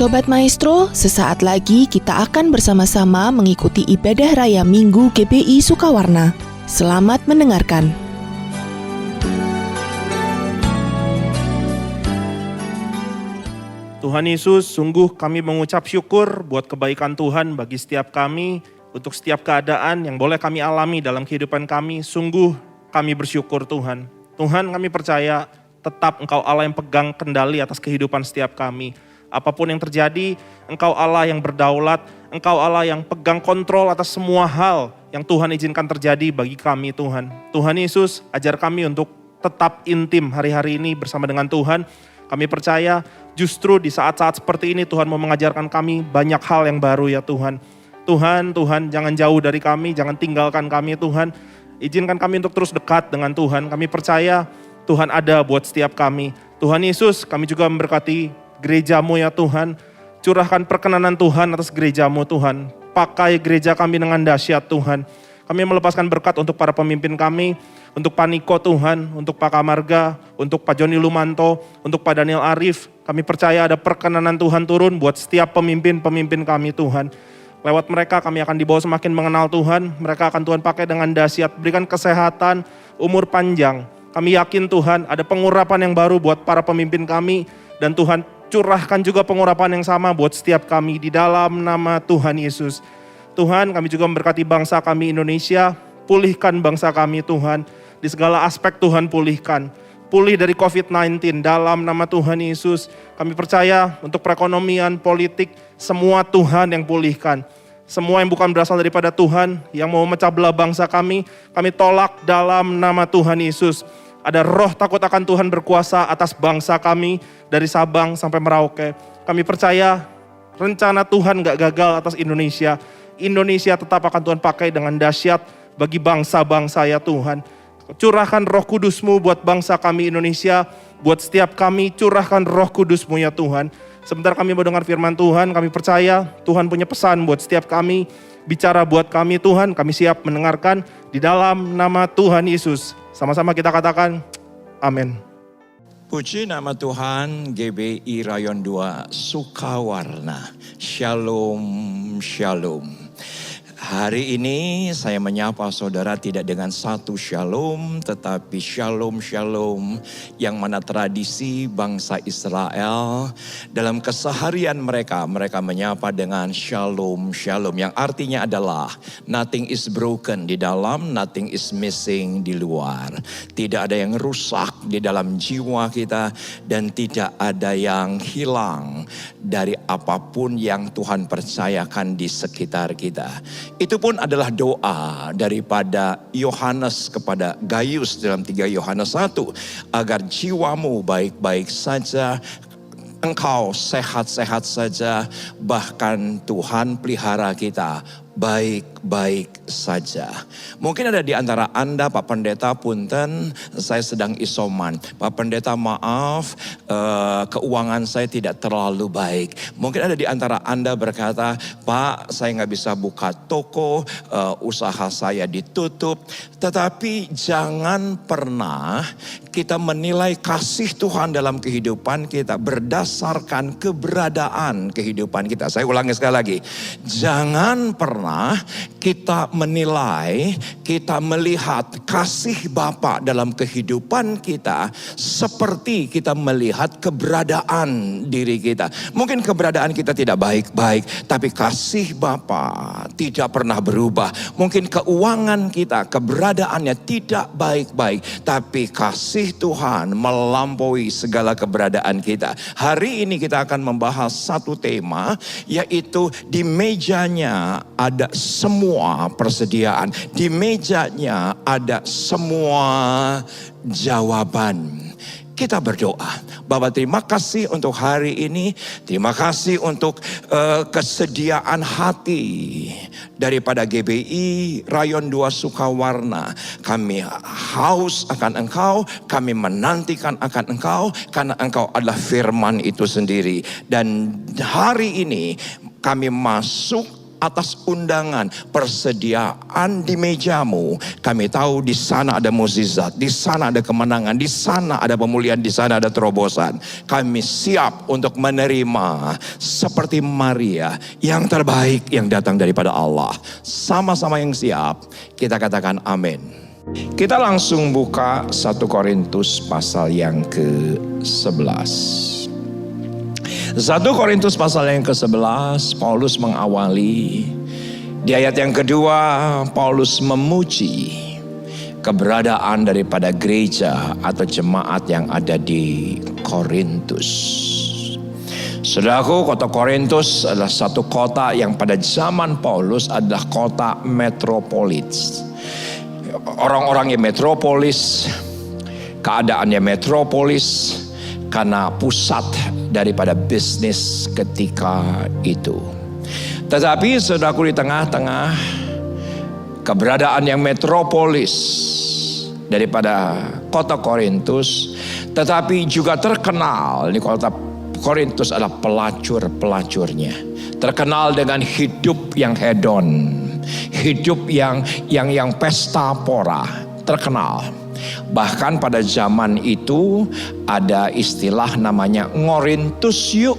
Sobat Maestro, sesaat lagi kita akan bersama-sama mengikuti ibadah raya Minggu GBI Sukawarna. Selamat mendengarkan. Tuhan Yesus, sungguh kami mengucap syukur buat kebaikan Tuhan bagi setiap kami, untuk setiap keadaan yang boleh kami alami dalam kehidupan kami. Sungguh kami bersyukur Tuhan. Tuhan, kami percaya tetap Engkau Allah yang pegang kendali atas kehidupan setiap kami. Apapun yang terjadi, Engkau Allah yang berdaulat, Engkau Allah yang pegang kontrol atas semua hal yang Tuhan izinkan terjadi bagi kami Tuhan. Tuhan Yesus, ajar kami untuk tetap intim hari-hari ini bersama dengan Tuhan. Kami percaya justru di saat-saat seperti ini Tuhan mau mengajarkan kami banyak hal yang baru ya Tuhan. Tuhan, jangan jauh dari kami, jangan tinggalkan kami Tuhan. Izinkan kami untuk terus dekat dengan Tuhan. Kami percaya Tuhan ada buat setiap kami. Tuhan Yesus, kami juga memberkati gereja-Mu ya Tuhan. Curahkan perkenanan Tuhan atas gereja-Mu Tuhan. Pakai gereja kami dengan dahsyat Tuhan. Kami melepaskan berkat untuk para pemimpin kami, untuk Pak Niko Tuhan, untuk Pak Kamarga, untuk Pak Joni Lumanto, untuk Pak Daniel Arif. Kami percaya ada perkenanan Tuhan turun buat setiap pemimpin-pemimpin kami Tuhan. Lewat mereka kami akan dibawa semakin mengenal Tuhan. Mereka akan Tuhan pakai dengan dahsyat, berikan kesehatan, umur panjang. Kami yakin Tuhan ada pengurapan yang baru buat para pemimpin kami. Dan Tuhan curahkan juga pengurapan yang sama buat setiap kami di dalam nama Tuhan Yesus. Tuhan, kami juga memberkati bangsa kami Indonesia. Pulihkan bangsa kami Tuhan. Di segala aspek Tuhan pulihkan. Pulih dari COVID-19 dalam nama Tuhan Yesus. Kami percaya untuk perekonomian, politik, semua Tuhan yang pulihkan. Semua yang bukan berasal daripada Tuhan, yang mau memecah belah bangsa kami tolak dalam nama Tuhan Yesus. Ada roh takut akan Tuhan berkuasa atas bangsa kami dari Sabang sampai Merauke. Kami percaya rencana Tuhan gak gagal atas Indonesia. Indonesia tetap akan Tuhan pakai dengan dahsyat bagi bangsa-bangsa ya Tuhan. Curahkan roh kudus-Mu buat bangsa kami Indonesia. Buat setiap kami curahkan roh kudus-Mu ya Tuhan. Sebentar kami mau dengar firman Tuhan. Kami percaya Tuhan punya pesan buat setiap kami. Bicara buat kami Tuhan. Kami siap mendengarkan di dalam nama Tuhan Yesus. Sama-sama kita katakan amin. Puji nama Tuhan. GBI Rayon 2 Sukawarna. Shalom, shalom. Hari ini saya menyapa saudara tidak dengan satu shalom, tetapi shalom yang mana tradisi bangsa Israel dalam keseharian mereka menyapa dengan shalom yang artinya adalah nothing is broken di dalam, nothing is missing di luar. Tidak ada yang rusak di dalam jiwa kita dan tidak ada yang hilang dari apapun yang Tuhan percayakan di sekitar kita. Itu pun adalah doa daripada Yohanes kepada Gaius dalam 3 Yohanes 1. Agar jiwamu baik-baik saja, engkau sehat-sehat saja, bahkan Tuhan pelihara kita baik-baik saja. Mungkin ada di antara Anda, Pak Pendeta punten, saya sedang isoman. Pak Pendeta maaf, keuangan saya tidak terlalu baik. Mungkin ada di antara Anda berkata, Pak saya nggak bisa buka toko, usaha saya ditutup. Tetapi jangan pernah kita menilai kasih Tuhan dalam kehidupan kita berdasarkan keberadaan kehidupan kita. Saya ulangi sekali lagi. Jangan pernah kita menilai, kita melihat kasih Bapa dalam kehidupan kita seperti kita melihat keberadaan diri kita. Mungkin keberadaan kita tidak baik-baik, tapi kasih Bapa tidak pernah berubah. Mungkin keuangan kita, keberadaannya tidak baik-baik, tapi kasih Tuhan melampaui segala keberadaan kita. Hari ini kita akan membahas satu tema, yaitu di mejanya ada semua persediaan. Di mejanya ada semua jawaban. Kita berdoa. Bapa, terima kasih untuk hari ini. Terima kasih untuk kesediaan hati daripada GBI Rayon 2 Sukawarna. Kami haus akan Engkau, kami menantikan akan Engkau, karena Engkau adalah firman itu sendiri. Dan hari ini kami masuk atas undangan, persediaan di mejamu. Kami tahu di sana ada mukjizat, di sana ada kemenangan, di sana ada pemulihan, di sana ada terobosan. Kami siap untuk menerima seperti Maria yang terbaik yang datang daripada Allah. Sama-sama yang siap, kita katakan amin. Kita langsung buka 1 Korintus pasal yang ke-11. 1 Korintus pasal yang ke-11, Paulus mengawali. Di ayat yang kedua, Paulus memuji keberadaan daripada gereja atau jemaat yang ada di Korintus. Saudaraku, kota Korintus adalah satu kota yang pada zaman Paulus adalah kota metropolis. Orang-orangnya metropolis, keadaannya metropolis karena pusat daripada bisnis ketika itu. Tetapi saudaraku, di tengah-tengah keberadaan yang metropolis daripada kota Korintus, tetapi juga terkenal di kota Korintus adalah pelacur-pelacurnya. Terkenal dengan hidup yang hedon, hidup yang pesta pora, terkenal. Bahkan pada zaman itu ada istilah namanya ngorintus yuk.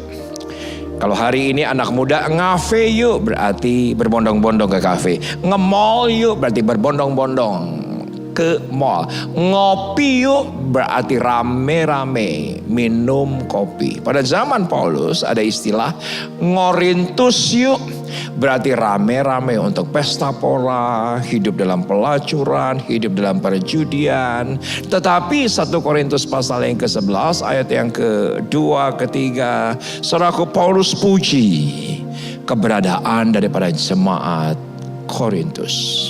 Kalau hari ini anak muda ngafe yuk berarti berbondong-bondong ke kafe. Nge-mall yuk berarti berbondong-bondong ke mall. Ngopi yuk berarti rame-rame minum kopi. Pada zaman Paulus ada istilah ngorintus yuk, berarti rame-rame untuk pesta pora, hidup dalam pelacuran, hidup dalam perjudian. Tetapi 1 Korintus pasal yang ke-11 ayat yang kedua, ketiga, saudaraku, Paulus puji keberadaan daripada jemaat Korintus.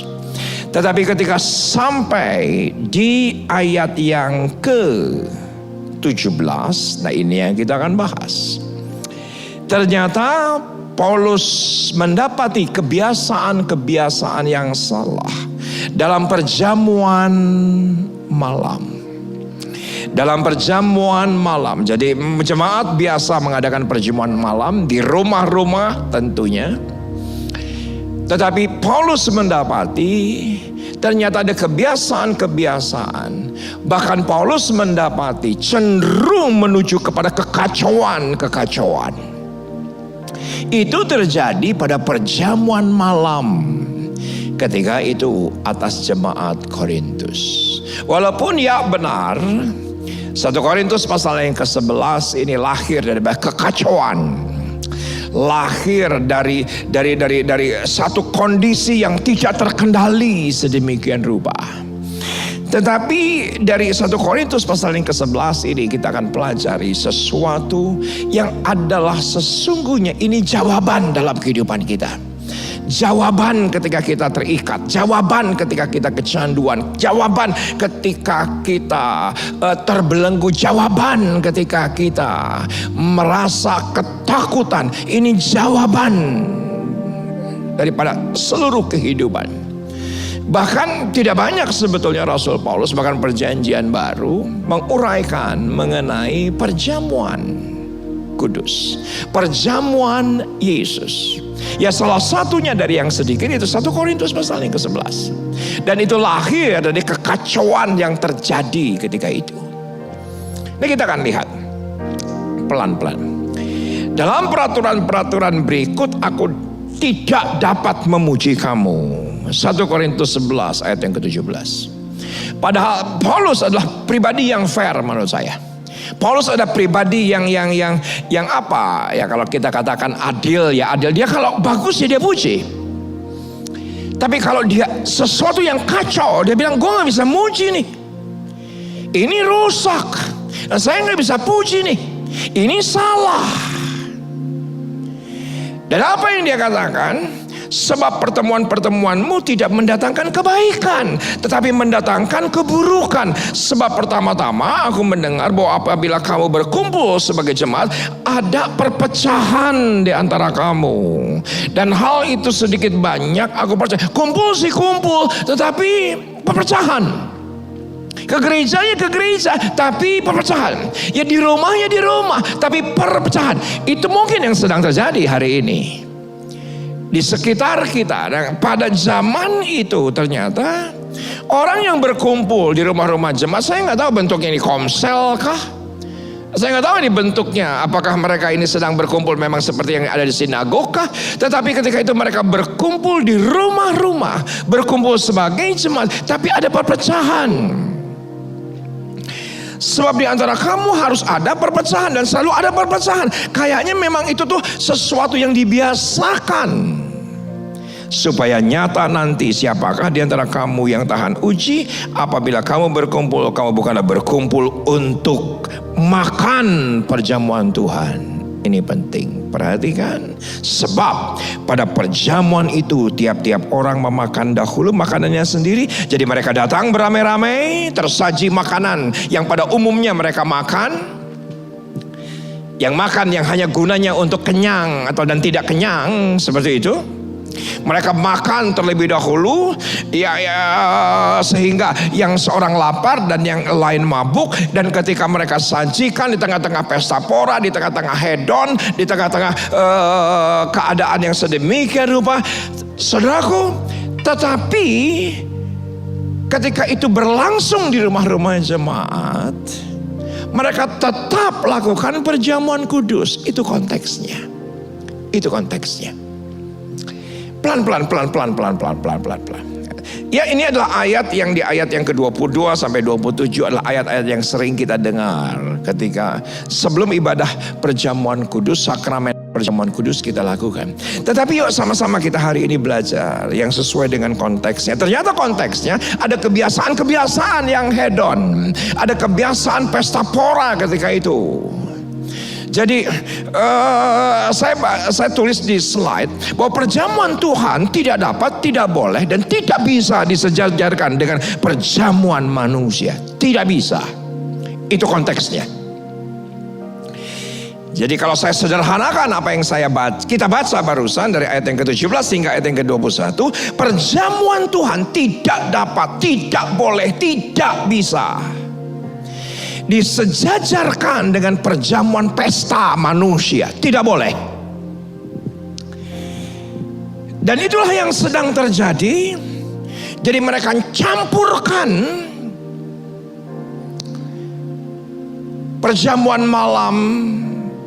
Tetapi ketika sampai di ayat yang ke-17, nah ini yang kita akan bahas. Ternyata Paulus mendapati kebiasaan-kebiasaan yang salah dalam perjamuan malam. Dalam perjamuan malam, jadi jemaat biasa mengadakan perjamuan malam di rumah-rumah tentunya. Tetapi Paulus mendapati ternyata ada kebiasaan-kebiasaan. Bahkan Paulus mendapati cenderung menuju kepada kekacauan-kekacauan. Itu terjadi pada perjamuan malam ketika itu atas jemaat Korintus. Walaupun ya benar 1 Korintus pasal yang ke-11 ini lahir dari kekacauan. Lahir dari satu kondisi yang tidak terkendali sedemikian rupa. Tetapi dari 1 Korintus pasal yang ke-11 ini kita akan pelajari sesuatu yang adalah sesungguhnya ini jawaban dalam kehidupan kita. Jawaban ketika kita terikat, jawaban ketika kita kecanduan, jawaban ketika kita terbelenggu, jawaban ketika kita merasa ketakutan. Ini jawaban daripada seluruh kehidupan. Bahkan tidak banyak sebetulnya Rasul Paulus, bahkan perjanjian baru menguraikan mengenai perjamuan kudus, perjamuan Yesus. Ya salah satunya dari yang sedikit itu 1 Korintus pasal yang ke-11. Dan itu lahir dari kekacauan yang terjadi ketika itu. Ini kita akan lihat pelan-pelan. Dalam peraturan-peraturan berikut aku tidak dapat memuji kamu. 1 Korintus 11 ayat yang ke-17. Padahal Paulus adalah pribadi yang fair menurut saya. Paulus ada pribadi yang apa ya, kalau kita katakan adil ya adil. Dia kalau bagus ya dia puji. Tapi kalau dia sesuatu yang kacau, dia bilang gue gak bisa muji nih, ini rusak, nah, saya gak bisa puji nih, ini salah. Dan apa yang dia katakan? Sebab pertemuan-pertemuanmu tidak mendatangkan kebaikan, tetapi mendatangkan keburukan. Sebab pertama-tama aku mendengar bahwa apabila kamu berkumpul sebagai jemaat, ada perpecahan di antara kamu. Dan hal itu sedikit banyak aku percaya. Kumpul sih kumpul, tetapi perpecahan. Ke gerejanya ke gereja, tapi perpecahan. Ya di rumah, tapi perpecahan. Itu mungkin yang sedang terjadi hari ini. di sekitar kita. Dan pada zaman itu ternyata orang yang berkumpul di rumah-rumah jemaat, saya nggak tahu bentuknya ini komsel kah? Saya nggak tahu ini bentuknya, apakah mereka ini sedang berkumpul memang seperti yang ada di sinagog kah? Tetapi ketika itu mereka berkumpul di rumah-rumah, berkumpul sebagai jemaat, tapi ada perpecahan. Sebab di antara kamu harus ada perpecahan, dan selalu ada perpecahan. Kayaknya memang itu tuh sesuatu yang dibiasakan. Supaya nyata nanti siapakah di antara kamu yang tahan uji. Apabila kamu berkumpul, kamu bukanlah berkumpul untuk makan perjamuan Tuhan. Ini penting, perhatikan. Sebab pada perjamuan itu tiap-tiap orang memakan dahulu makanannya sendiri. Jadi mereka datang beramai-ramai, tersaji makanan yang pada umumnya mereka makan. Yang makan yang hanya gunanya untuk kenyang atau dan tidak kenyang, seperti itu. Mereka makan terlebih dahulu, sehingga yang seorang lapar dan yang lain mabuk. Dan ketika mereka sajikan di tengah-tengah pesta pora, di tengah-tengah hedon, di tengah-tengah keadaan yang sedemikian rupa, saudaraku, tetapi ketika itu berlangsung di rumah-rumah jemaat, mereka tetap lakukan perjamuan kudus. Itu konteksnya. Itu konteksnya. Pelan-pelan. Ya, ini adalah ayat yang di ayat yang ke-22 sampai 27 adalah ayat-ayat yang sering kita dengar ketika sebelum ibadah perjamuan kudus, sakramen perjamuan kudus kita lakukan. Tetapi yuk sama-sama kita hari ini belajar yang sesuai dengan konteksnya. Ternyata konteksnya ada kebiasaan-kebiasaan yang hedon, ada kebiasaan pesta pora ketika itu. Jadi saya tulis di slide bahwa perjamuan Tuhan tidak dapat, tidak boleh, dan tidak bisa disejajarkan dengan perjamuan manusia. Tidak bisa. Itu konteksnya. Jadi kalau saya sederhanakan apa yang kita baca barusan dari ayat yang ke-17 hingga ayat yang ke-21, perjamuan Tuhan tidak dapat, tidak boleh, tidak bisa disejajarkan dengan perjamuan pesta manusia. Tidak boleh. Dan itulah yang sedang terjadi. Jadi mereka campurkan perjamuan malam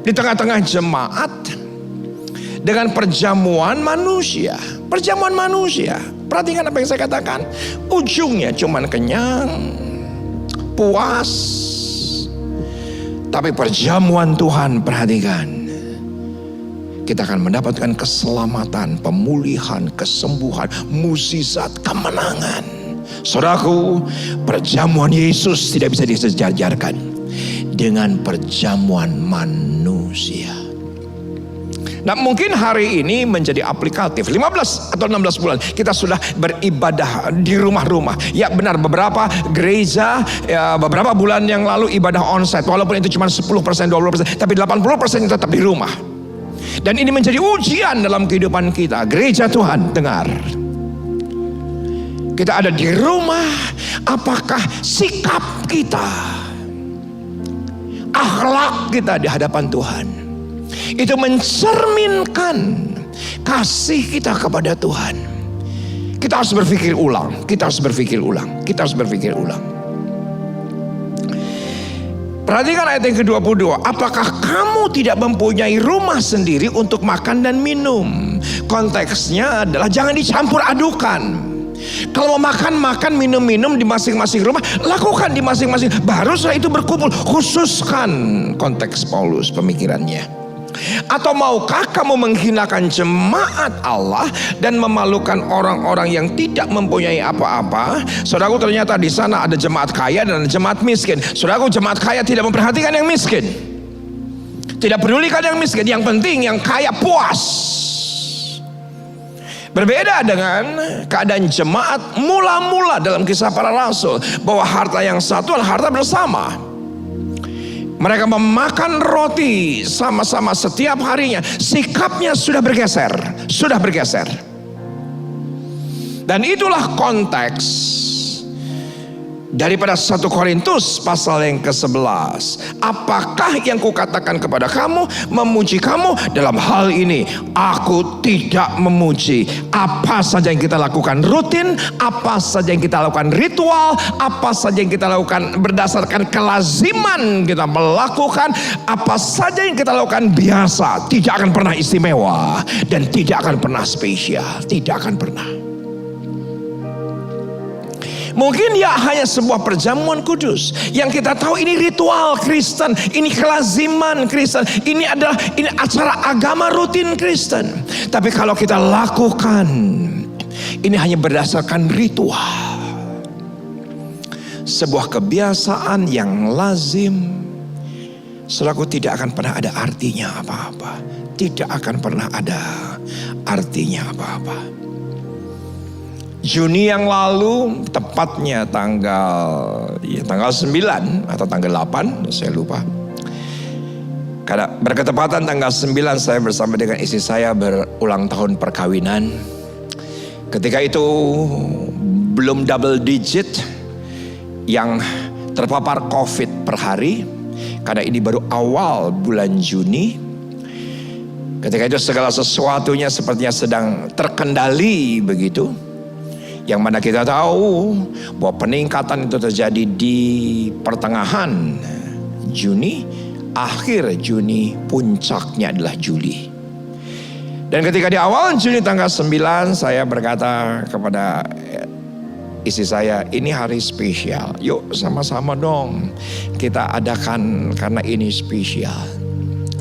di tengah-tengah jemaat dengan perjamuan manusia. Perjamuan manusia. Perhatikan apa yang saya katakan. Ujungnya cuman kenyang, puas. Tapi perjamuan Tuhan, perhatikan, kita akan mendapatkan keselamatan, pemulihan, kesembuhan, mukjizat, kemenangan. Saudaraku, perjamuan Yesus tidak bisa disejajarkan dengan perjamuan manusia. Nah, mungkin hari ini menjadi aplikatif. 15 atau 16 bulan kita sudah beribadah di rumah-rumah. Ya benar, beberapa gereja beberapa bulan yang lalu ibadah onsite. Walaupun itu cuma 10%, 20%, tapi 80% tetap di rumah. Dan ini menjadi ujian dalam kehidupan kita. Gereja Tuhan, dengar. Kita ada di rumah, apakah sikap kita, akhlak kita di hadapan Tuhan itu mencerminkan kasih kita kepada Tuhan? Kita harus berpikir ulang. Perhatikan ayat yang ke-22. Apakah kamu tidak mempunyai rumah sendiri untuk makan dan minum? Konteksnya adalah jangan dicampur adukan. Kalau mau makan, minum di masing-masing rumah, lakukan di masing-masing. Baru setelah itu berkumpul. Khususkan konteks Paulus pemikirannya. Atau maukah kamu menghinakan jemaat Allah dan memalukan orang-orang yang tidak mempunyai apa-apa? Saudaraku, ternyata di sana ada jemaat kaya dan ada jemaat miskin. Saudaraku, jemaat kaya tidak memperhatikan yang miskin, tidak pedulikan yang miskin. Yang penting yang kaya puas. Berbeda dengan keadaan jemaat mula-mula dalam Kisah Para Rasul, bahwa harta yang satu adalah harta bersama. Mereka memakan roti sama-sama setiap harinya. Sikapnya sudah bergeser. Dan itulah konteks daripada 1 Korintus pasal yang ke-11. Apakah yang kukatakan kepada kamu, memuji kamu? Dalam hal ini aku tidak memuji. Apa saja yang kita lakukan rutin, apa saja yang kita lakukan ritual, apa saja yang kita lakukan berdasarkan kelaziman kita melakukan, apa saja yang kita lakukan biasa, tidak akan pernah istimewa dan tidak akan pernah spesial, tidak akan pernah. Mungkin ya hanya sebuah perjamuan kudus yang kita tahu ini ritual Kristen, ini kelaziman Kristen, ini acara agama rutin Kristen. Tapi kalau kita lakukan ini hanya berdasarkan ritual, sebuah kebiasaan yang lazim, saudaraku, tidak akan pernah ada artinya apa-apa. Tidak akan pernah ada artinya apa-apa. Juni yang lalu, tepatnya tanggal 9 atau tanggal 8, saya lupa. Karena berketepatan tanggal 9 saya bersama dengan istri saya berulang tahun perkawinan. Ketika itu belum double digit yang terpapar COVID per hari. Karena ini baru awal bulan Juni. Ketika itu segala sesuatunya sepertinya sedang terkendali begitu. Yang mana kita tahu bahwa peningkatan itu terjadi di pertengahan Juni, akhir Juni, puncaknya adalah Juli. Dan ketika di awal Juni tanggal 9, saya berkata kepada istri saya, ini hari spesial, yuk sama-sama dong kita adakan karena ini spesial.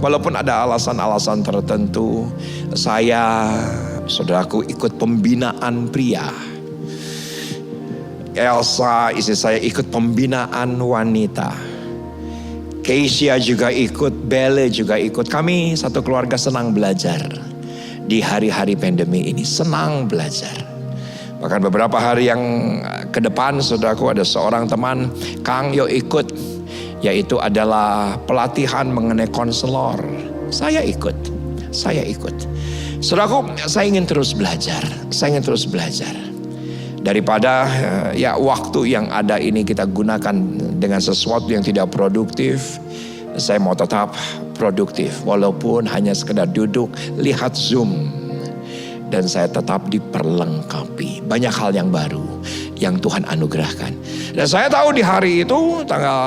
Walaupun ada alasan-alasan tertentu, saya, saudaraku, ikut pembinaan pria. Elsa, istri saya, ikut pembinaan wanita. Keisha juga ikut, Belle juga ikut. Kami satu keluarga senang belajar di hari-hari pandemi ini, senang belajar. Bahkan beberapa hari yang ke depan, saudaraku, ada seorang teman, Kang, yuk ikut, yaitu adalah pelatihan mengenai konselor. Saya ikut. Saudaraku, saya ingin terus belajar. Daripada ya waktu yang ada ini kita gunakan dengan sesuatu yang tidak produktif, saya mau tetap produktif. Walaupun hanya sekedar duduk, lihat Zoom. Dan saya tetap diperlengkapi. Banyak hal yang baru yang Tuhan anugerahkan. Dan saya tahu di hari itu tanggal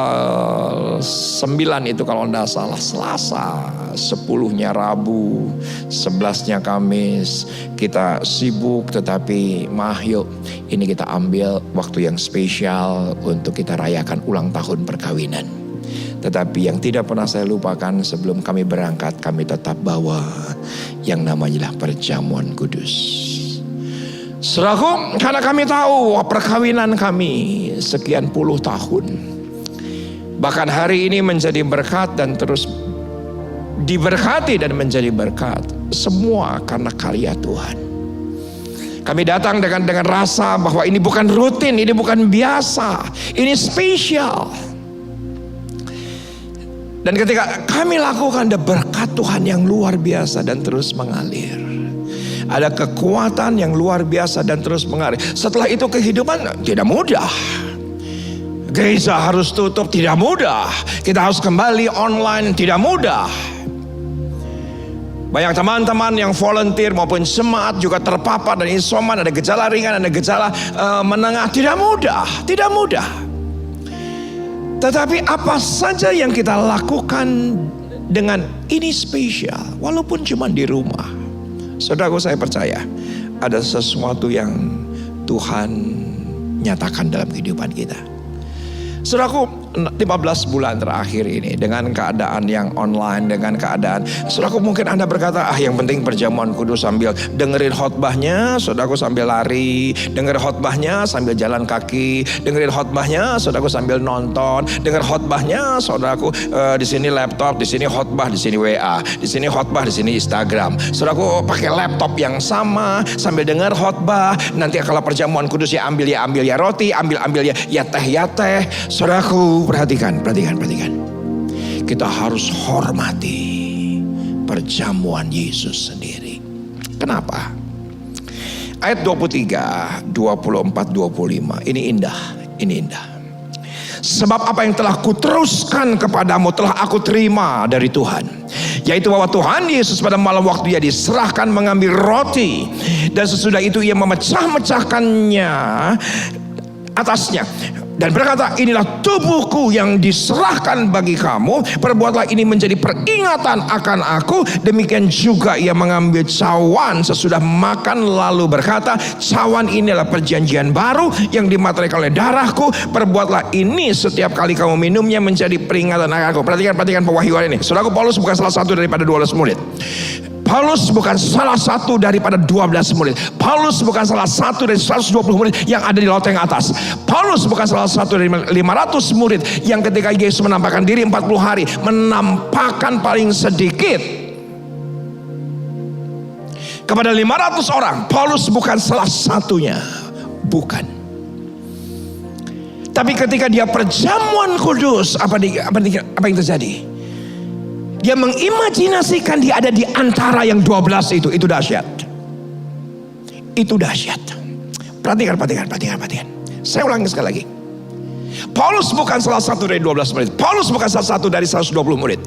9 itu kalau tidak salah Selasa, 10-nya Rabu, 11-nya Kamis, kita sibuk, tetapi yuk ini kita ambil waktu yang spesial untuk kita rayakan ulang tahun perkawinan. Tetapi yang tidak pernah saya lupakan, sebelum kami berangkat, kami tetap bawa yang namanya perjamuan kudus. Saudaraku, karena kami tahu perkawinan kami sekian puluh tahun, bahkan hari ini menjadi berkat dan terus diberkati dan menjadi berkat, semua karena karya Tuhan. Kami datang dengan rasa bahwa ini bukan rutin, ini bukan biasa, ini spesial. Dan ketika kami lakukan, ada berkat Tuhan yang luar biasa dan terus mengalir. Ada kekuatan yang luar biasa dan terus mengalir. Setelah itu kehidupan tidak mudah. Gereja harus tutup, tidak mudah. Kita harus kembali online, tidak mudah. Banyak teman-teman yang volunteer maupun jemaat juga terpapar dan isoman, ada gejala ringan, ada gejala menengah. Tidak mudah. Tetapi apa saja yang kita lakukan dengan ini spesial, walaupun cuma di rumah. Saudaraku, saya percaya ada sesuatu yang Tuhan nyatakan dalam kehidupan kita. Saudaraku, 15 bulan terakhir ini dengan keadaan yang online, dengan keadaan, saudaraku, mungkin Anda berkata, yang penting perjamuan kudus sambil dengerin khotbahnya, saudaraku, sambil lari, dengerin khotbahnya sambil jalan kaki, dengerin khotbahnya, saudaraku, sambil nonton, denger khotbahnya, saudaraku, di sini laptop, di sini khotbah, di sini WA, di sini khotbah, di sini Instagram. Saudaraku, pakai laptop yang sama sambil dengar khotbah. Nanti kalau perjamuan kudus ya ambil ya roti, ambil ya teh. Saudaraku, perhatikan. Kita harus hormati perjamuan Yesus sendiri. Kenapa? Ayat 23, 24, 25. Ini indah. Sebab apa yang telah kuteruskan kepadamu telah aku terima dari Tuhan, yaitu bahwa Tuhan Yesus pada malam waktu Ia diserahkan mengambil roti, dan sesudah itu Ia memecah-mecahkannya atasnya dan berkata, inilah tubuhku yang diserahkan bagi kamu, perbuatlah ini menjadi peringatan akan aku. Demikian juga Ia mengambil cawan sesudah makan lalu berkata, cawan ini adalah perjanjian baru yang dimateraikan oleh darahku, perbuatlah ini setiap kali kamu minumnya menjadi peringatan akan aku. Perhatikan pewahyuan ini. Saudaraku, Paulus bukan salah satu daripada 12 murid. Paulus bukan salah satu daripada 12 murid. Paulus bukan salah satu dari 120 murid yang ada di loteng atas. Paulus bukan salah satu dari 500 murid yang ketika Yesus menampakkan diri 40 hari menampakkan paling sedikit kepada 500 orang. Paulus bukan salah satunya. Bukan. Tapi ketika dia perjamuan kudus, apa yang terjadi? Dia mengimajinasikan dia ada di antara yang 12 itu. Itu dahsyat. Itu dahsyat. Perhatikan. Saya ulangi sekali lagi. Paulus bukan salah satu dari 12 murid. Paulus bukan salah satu dari 120 murid.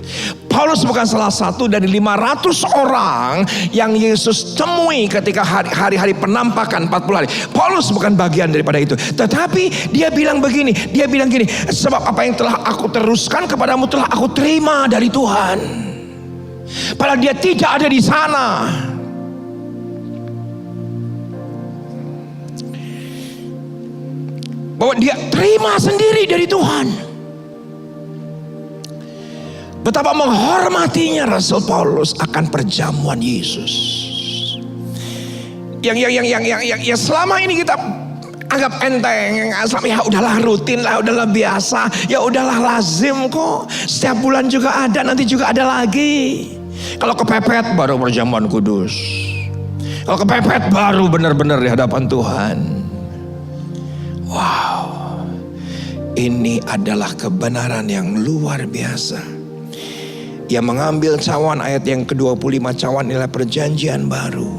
Paulus bukan salah satu dari 500 orang yang Yesus temui ketika hari-hari penampakan 40 hari. Paulus bukan bagian daripada itu. Tetapi dia bilang begini, sebab apa yang telah aku teruskan kepadamu telah aku terima dari Tuhan. Padahal dia tidak ada di sana. Bahwa dia terima sendiri dari Tuhan. Betapa menghormatinya Rasul Paulus akan perjamuan Yesus. Yang selama ini kita anggap enteng, ya udahlah rutin lah, udahlah biasa, ya udahlah lazim kok. Setiap bulan juga ada, nanti juga ada lagi. Kalau kepepet baru perjamuan kudus. Kalau kepepet baru benar-benar di hadapan Tuhan. Wow, ini adalah kebenaran yang luar biasa. Yang mengambil cawan, ayat yang ke-25, cawan inilah perjanjian baru.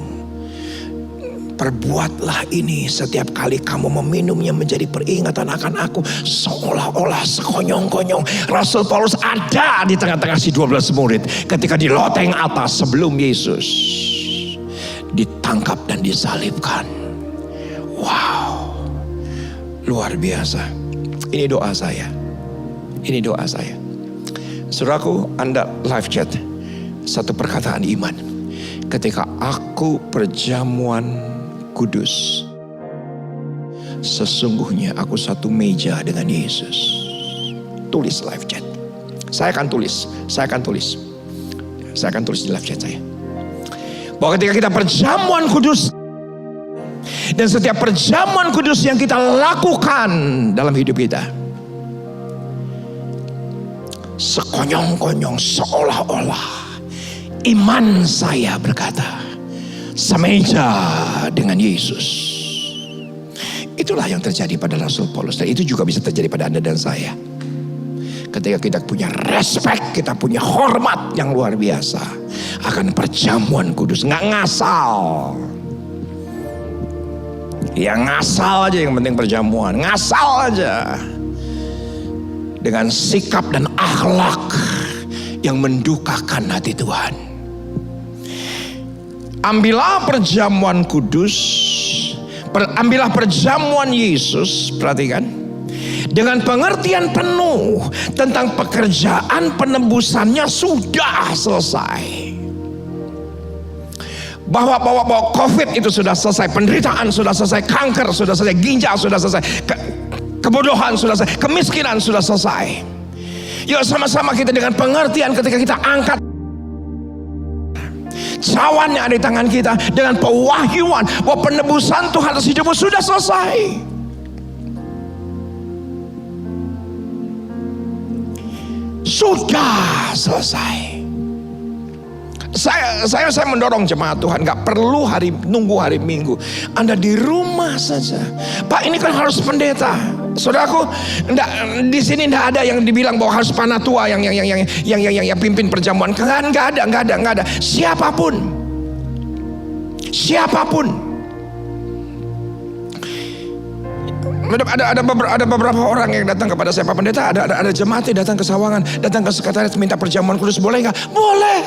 Perbuatlah ini setiap kali kamu meminumnya menjadi peringatan akan aku. Seolah-olah sekonyong-konyong Rasul Paulus ada di tengah-tengah si 12 murid ketika di loteng atas sebelum Yesus ditangkap dan disalibkan. Wow, luar biasa. Ini doa saya. Saudaraku, Anda live chat. Satu perkataan iman. Ketika aku perjamuan kudus, sesungguhnya aku satu meja dengan Yesus. Tulis live chat. Saya akan tulis di live chat saya. Bahwa ketika kita perjamuan kudus, dan setiap perjamuan kudus yang kita lakukan dalam hidup kita, sekonyong-konyong seolah-olah iman saya berkata semeja dengan Yesus. Itulah yang terjadi pada Rasul Paulus, dan itu juga bisa terjadi pada Anda dan saya. Ketika kita punya respect, kita punya hormat yang luar biasa akan perjamuan kudus, nggak ngasal. Ya ngasal aja, yang penting perjamuan, ngasal aja. Dengan sikap dan akhlak yang mendukakan hati Tuhan. Ambillah perjamuan kudus, ambillah perjamuan Yesus, perhatikan, dengan pengertian penuh tentang pekerjaan penebusannya sudah selesai. Bahwa COVID itu sudah selesai, penderitaan sudah selesai, kanker sudah selesai, ginjal sudah selesai, kebodohan sudah selesai, kemiskinan sudah selesai. Yuk sama-sama kita dengan pengertian ketika kita angkat cawan yang ada di tangan kita dengan pewahyuan bahwa penebusan Tuhan atas hidupmu sudah selesai. Sudah selesai. Saya mendorong jemaat Tuhan, gak perlu nunggu hari Minggu. Anda di rumah saja. Pak, ini kan harus pendeta. Saudaraku, di sini tidak ada yang dibilang bahwa harus panatua yang pimpin perjamuan. Enggak ada. Siapapun. Ada beberapa orang yang datang kepada saya, Pak Pendeta, ada jemaat yang datang ke Sawangan, datang ke sekretariat minta perjamuan kudus, boleh nggak? Boleh.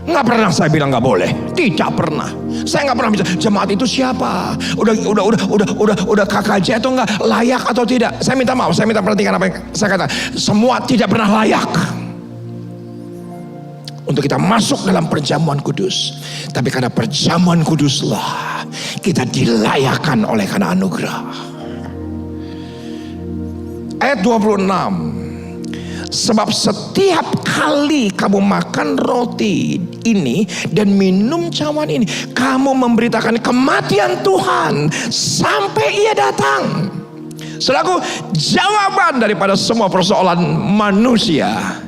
Nggak pernah saya bilang nggak boleh, tidak pernah. Saya nggak pernah bilang jemaat itu siapa, udah KKJ atau nggak, layak atau tidak. Saya minta maaf, saya minta perhatikan apa yang saya kata. Semua tidak pernah layak untuk kita masuk dalam perjamuan kudus. Tapi karena perjamuan kuduslah kita dilayakkan oleh karena anugerah. Ayat 26. Sebab setiap kali kamu makan roti ini dan minum cawan ini, kamu memberitakan kematian Tuhan sampai Ia datang. Saudaraku, jawaban daripada semua persoalan manusia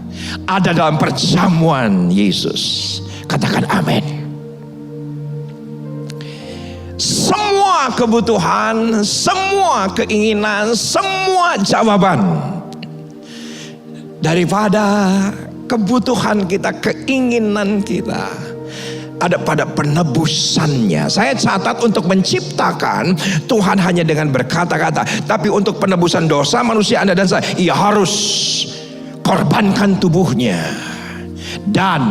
ada dalam perjamuan Yesus. Katakan amin. Semua kebutuhan, semua keinginan, semua jawaban daripada kebutuhan kita, keinginan kita ada pada penebusannya. Saya catat, untuk menciptakan Tuhan hanya dengan berkata-kata, tapi untuk penebusan dosa manusia Anda dan saya, Ia harus korbankan tubuhnya dan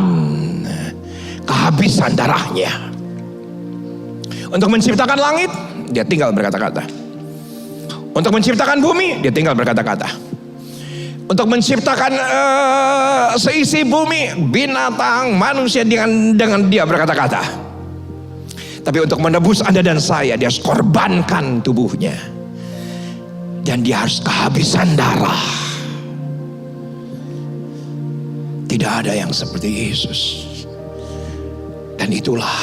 kehabisan darahnya. Untuk menciptakan langit, Dia tinggal berkata-kata. Untuk menciptakan bumi, Dia tinggal berkata-kata. Untuk menciptakan seisi bumi, binatang, manusia, dengan Dia berkata-kata. Tapi untuk menebus Anda dan saya, Dia harus korbankan tubuhnya dan Dia harus kehabisan darah. Tidak ada yang seperti Yesus. Dan itulah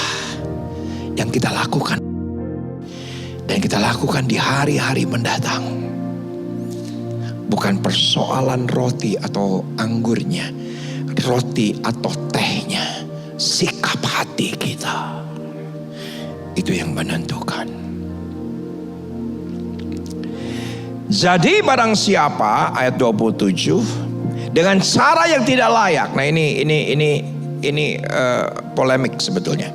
yang kita lakukan. Dan kita lakukan di hari-hari mendatang. Bukan persoalan roti atau anggurnya, roti atau tehnya, sikap hati kita. Itu yang menentukan. Jadi barang siapa, ayat 27, dengan cara yang tidak layak. Nah ini polemik sebetulnya.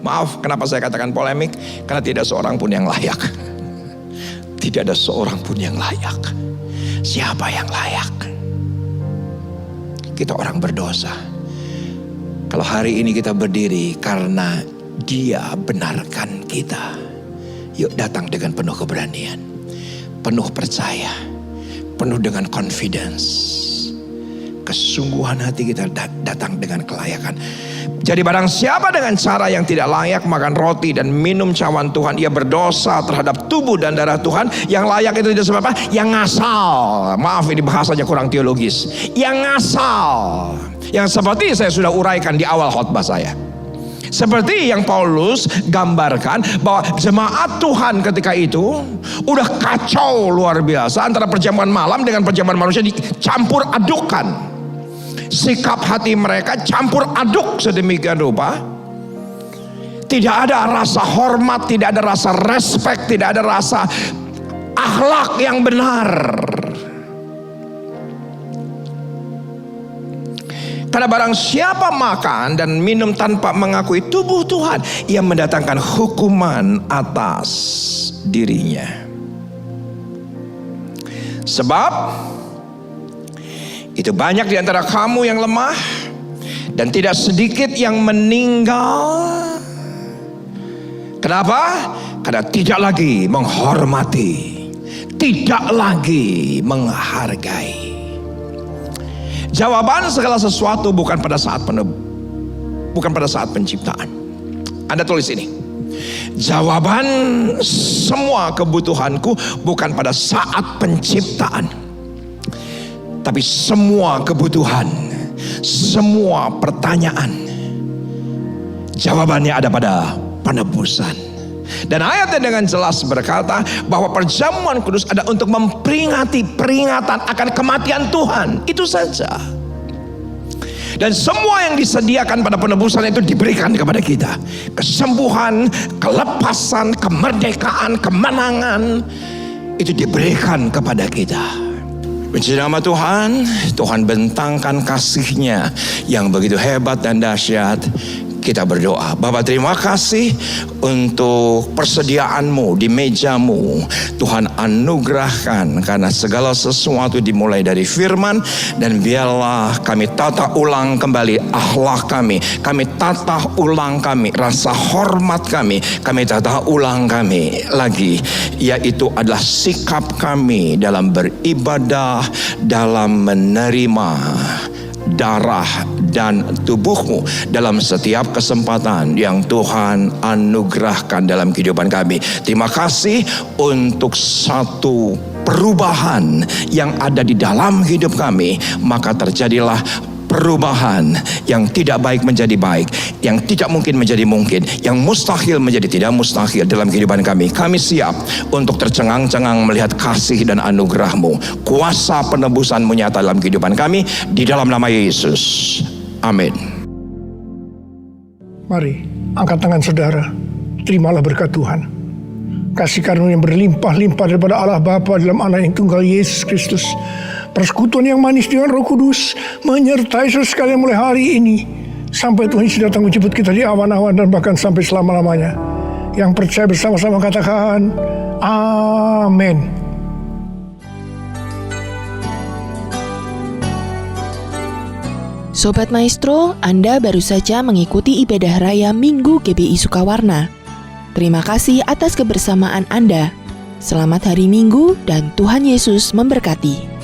Maaf kenapa saya katakan polemik, karena tidak seorang pun yang layak. Tidak ada seorang pun yang layak. Siapa yang layak? Kita orang berdosa. Kalau hari ini kita berdiri karena Dia benarkan kita, yuk datang dengan penuh keberanian, penuh percaya, penuh dengan confidence. Kesungguhan hati kita datang dengan kelayakan. Jadi barang siapa dengan cara yang tidak layak makan roti dan minum cawan Tuhan, ia berdosa terhadap tubuh dan darah Tuhan. Yang layak itu tidak sebab apa? Yang ngasal. Maaf ini bahasanya kurang teologis. Yang ngasal. Yang seperti saya sudah uraikan di awal khotbah saya. Seperti yang Paulus gambarkan bahwa jemaat Tuhan ketika itu udah kacau luar biasa antara perjamuan malam dengan perjamuan manusia, dicampur adukkan. Sikap hati mereka campur aduk sedemikian rupa. Tidak ada rasa hormat, tidak ada rasa respect, tidak ada rasa akhlak yang benar. Karena barang siapa makan dan minum tanpa mengakui tubuh Tuhan, ia mendatangkan hukuman atas dirinya. Sebab itu banyak di antara kamu yang lemah dan tidak sedikit yang meninggal. Kenapa? Karena tidak lagi menghormati, tidak lagi menghargai. Jawaban segala sesuatu bukan pada saat penciptaan. Anda tulis ini. Jawaban semua kebutuhanku bukan pada saat penciptaan. Tapi semua kebutuhan, semua pertanyaan, jawabannya ada pada penebusan. Dan ayatnya dengan jelas berkata bahwa perjamuan kudus ada untuk memperingati peringatan akan kematian Tuhan. Itu saja. Dan semua yang disediakan pada penebusan itu diberikan kepada kita. Kesembuhan, kelepasan, kemerdekaan, kemenangan, itu diberikan kepada kita. Puji nama Tuhan, Tuhan bentangkan kasih-Nya yang begitu hebat dan dahsyat. kita berdoa. Bapa, terima kasih untuk persediaanmu di mejamu. Tuhan anugerahkan karena segala sesuatu dimulai dari firman, dan biarlah kami tata ulang kembali akhlak kami. Kami tata ulang kami rasa hormat kami tata ulang kami lagi, yaitu adalah sikap kami dalam beribadah, dalam menerima darah dan tubuhmu dalam setiap kesempatan yang Tuhan anugerahkan dalam kehidupan kami. Terima kasih untuk satu perubahan yang ada di dalam hidup kami, maka terjadilah perubahan yang tidak baik menjadi baik, yang tidak mungkin menjadi mungkin, yang mustahil menjadi tidak mustahil dalam kehidupan kami. Kami siap untuk tercengang-cengang melihat kasih dan anugerah-Mu. Kuasa penebusan-Mu nyata dalam kehidupan kami, di dalam nama Yesus. Amin. Mari angkat tangan saudara, terimalah berkat Tuhan. Kasih karunia yang berlimpah-limpah daripada Allah Bapa dalam Anak yang tunggal Yesus Kristus, persekutuan yang manis dengan Roh Kudus menyertai saudara sekalian mulai hari ini sampai Tuhan Yesus datang menjemput kita di awan-awan dan bahkan sampai selama-lamanya. Yang percaya bersama-sama katakan amin. Sobat Maestro, Anda baru saja mengikuti ibadah raya Minggu GBI Sukawarna. Terima kasih atas kebersamaan Anda. Selamat hari Minggu dan Tuhan Yesus memberkati.